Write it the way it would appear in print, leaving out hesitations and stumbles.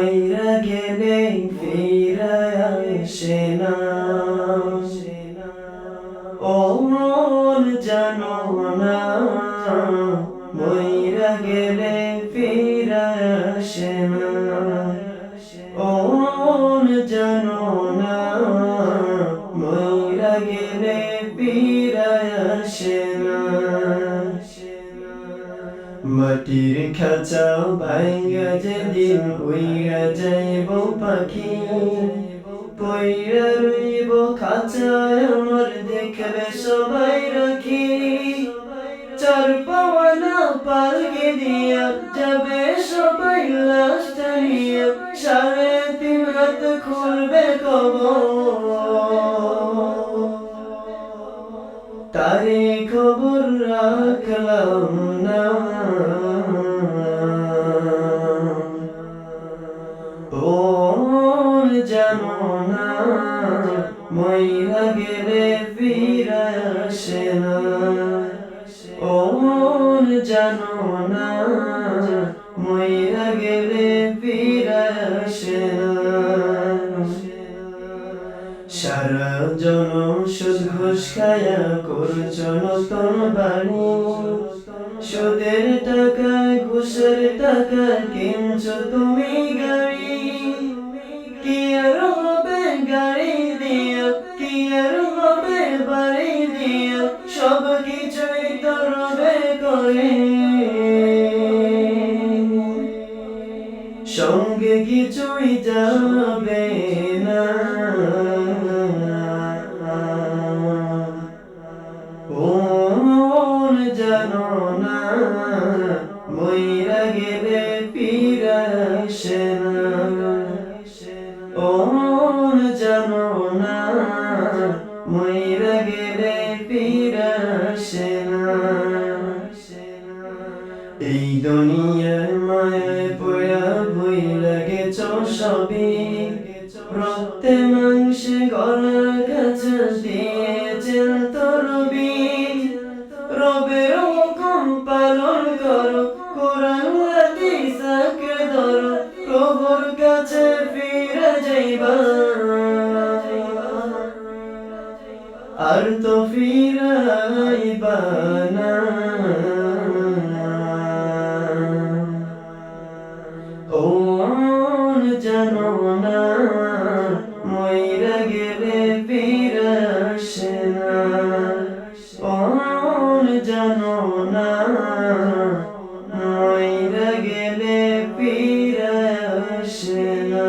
মইরা গেলে ফিরে আসে না। ও মন জানো না, মইরা গেলে ফিরে আসে না। ও মন জানো না, মইরা গেলে ফিরে আসে না। মাটির খাঁচা ভাঙ্গা যেদিন উইরা যাইব পাখি, পইরা রইব খাঁচায় আমার দেখবে সবাই রাখি। চার পাওয়ানা পালকে দিয়া যাবে সবাই লাশ টানিয়া, 3.5 হাত খুলবে কবর। তারে খবর রাখলাম না, ও জানো না, মইরা গেলে ফিরে আসে না। ও জানো না, মইরা গেলে ফিরে আসে না। সারা জনম সুদ ঘুষ খায়া করছো নতুন বাড়ি, সুদের টাকায় ঘুষের টাকায় কিনছো তুমি গাড়ি। কি আর হবে গাড়ি দিয়া, কি আর হবে বাড়ি দিয়া, সব কিছুই তো রবে করে। সঙ্গে কিছুই যাবে না। ও জানো না, মইরা গেলে ফিরে আসে না। ও জানো না, মইরা গেলে ফিরে আসে না। এই দুনিয়ার মায়ায় পড়া ভুইলা গেছো সবই, রক্তে মাংসে গলা কাছে দিয়েছেন তো রবি। রবের হুকুম পালন করো, কোরআন হাদিস আঁকড়ে ধরো, প্রভুর কাছে ফিরে যাইবা, আর তো ফিরে আইবা না। ও জানো না, মইরা গেলে ফিরে আসে না। ও জানো না, মইরা গেলে ফিরে আসে না।